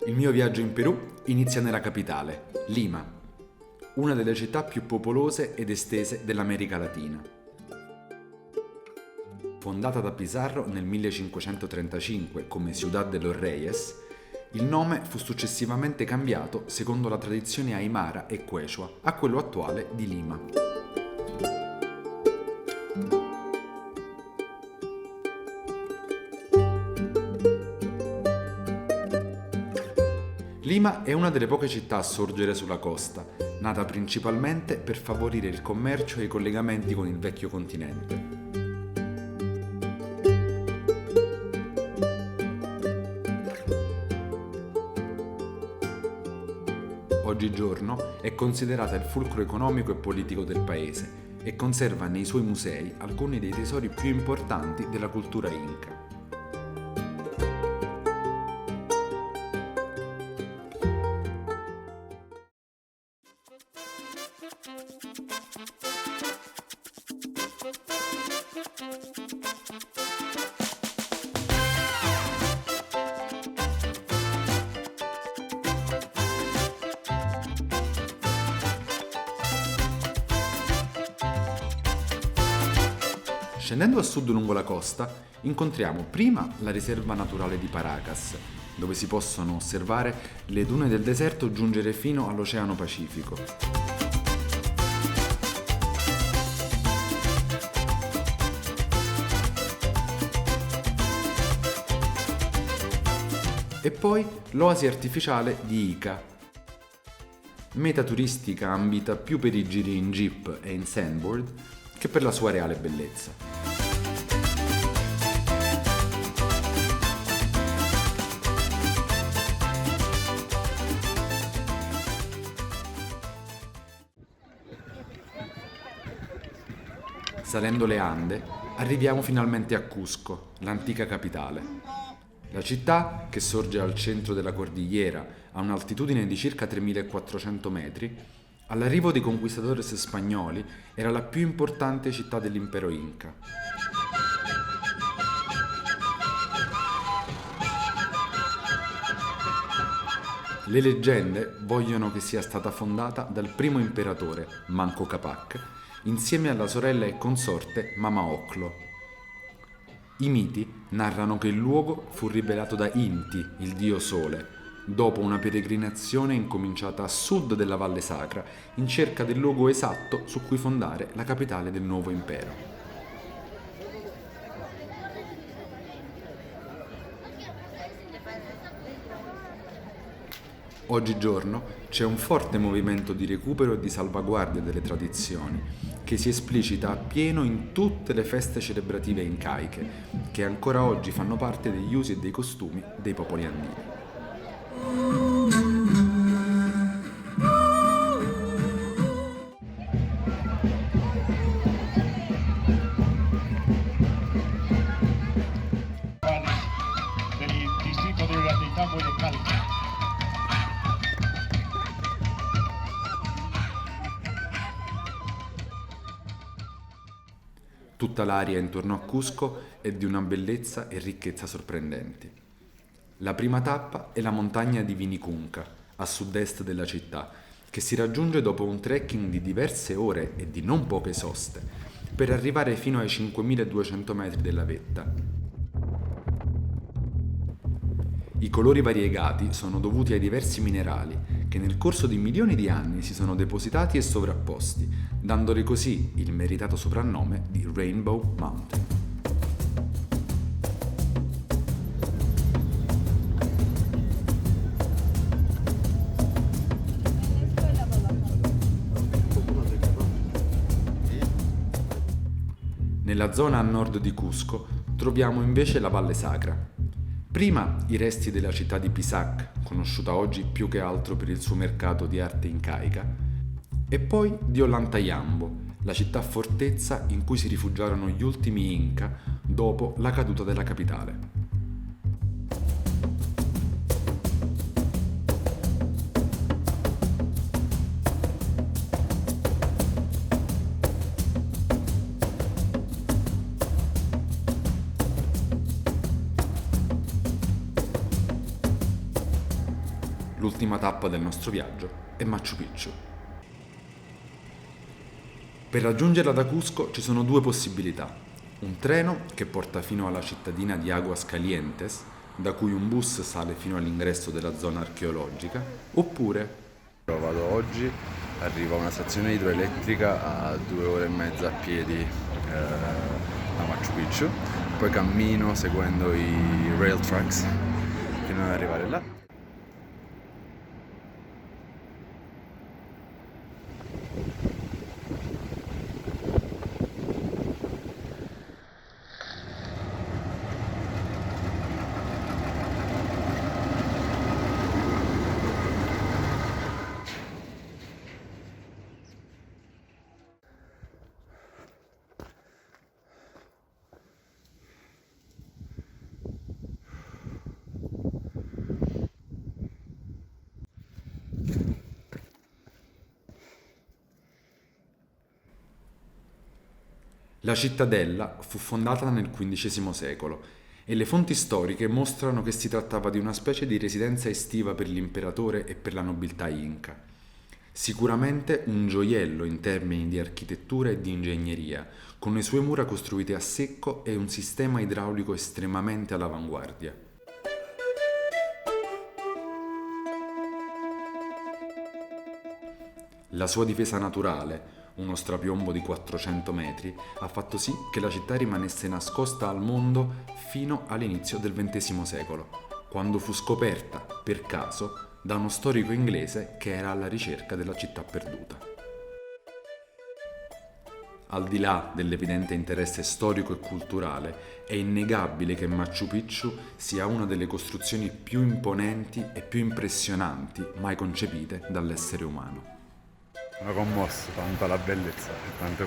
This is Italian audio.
Il mio viaggio in Perù inizia nella capitale, Lima, una delle città più popolose ed estese dell'America Latina. Fondata da Pizarro nel 1535 come Ciudad de los Reyes, il nome fu successivamente cambiato secondo la tradizione aymara e quechua a quello attuale di Lima. Lima è una delle poche città a sorgere sulla costa, nata principalmente per favorire il commercio e i collegamenti con il vecchio continente. Oggigiorno è considerata il fulcro economico e politico del paese e conserva nei suoi musei alcuni dei tesori più importanti della cultura inca. Scendendo a sud lungo la costa, incontriamo prima la riserva naturale di Paracas, dove si possono osservare le dune del deserto giungere fino all'Oceano Pacifico. E poi l'oasi artificiale di Ica, meta turistica ambita più per i giri in jeep e in sandboard che per la sua reale bellezza. Salendo le Ande, arriviamo finalmente a Cusco, l'antica capitale. La città, che sorge al centro della cordigliera a un'altitudine di circa 3400 metri, all'arrivo dei conquistadores spagnoli era la più importante città dell'impero Inca. Le leggende vogliono che sia stata fondata dal primo imperatore, Manco Capac, insieme alla sorella e consorte Mama Oclo. I miti narrano che il luogo fu rivelato da Inti, il dio sole, dopo una peregrinazione incominciata a sud della Valle Sacra in cerca del luogo esatto su cui fondare la capitale del nuovo impero. Oggigiorno c'è un forte movimento di recupero e di salvaguardia delle tradizioni, che si esplicita appieno in tutte le feste celebrative incaiche, che ancora oggi fanno parte degli usi e dei costumi dei popoli andini. Del distrito de Ollantaytambo y de Calca. Tutta l'aria intorno a Cusco è di una bellezza e ricchezza sorprendenti. La prima tappa è la montagna di Vinicunca, a sud-est della città, che si raggiunge dopo un trekking di diverse ore e di non poche soste, per arrivare fino ai 5200 metri della vetta. I colori variegati sono dovuti ai diversi minerali che nel corso di milioni di anni si sono depositati e sovrapposti, dandole così il meritato soprannome di Rainbow Mountain. Nella zona a nord di Cusco troviamo invece la Valle Sacra. Prima i resti della città di Pisac, conosciuta oggi più che altro per il suo mercato di arte incaica, e poi di Ollantaytambo, la città fortezza in cui si rifugiarono gli ultimi Inca dopo la caduta della capitale. L'ultima tappa del nostro viaggio è Machu Picchu. Per raggiungerla da Cusco ci sono due possibilità. Un treno che porta fino alla cittadina di Aguas Calientes, da cui un bus sale fino all'ingresso della zona archeologica, oppure vado oggi, arrivo a una stazione idroelettrica a 2 ore e mezza a piedi a Machu Picchu, poi cammino seguendo i rail tracks fino ad arrivare là. La cittadella fu fondata nel XV secolo e le fonti storiche mostrano che si trattava di una specie di residenza estiva per l'imperatore e per la nobiltà inca. Sicuramente un gioiello in termini di architettura e di ingegneria, con le sue mura costruite a secco e un sistema idraulico estremamente all'avanguardia. La sua difesa naturale, uno strapiombo di 400 metri, ha fatto sì che la città rimanesse nascosta al mondo fino all'inizio del XX secolo, quando fu scoperta, per caso, da uno storico inglese che era alla ricerca della città perduta. Al di là dell'evidente interesse storico e culturale, è innegabile che Machu Picchu sia una delle costruzioni più imponenti e più impressionanti mai concepite dall'essere umano. Sono commosso, tanta la bellezza, tante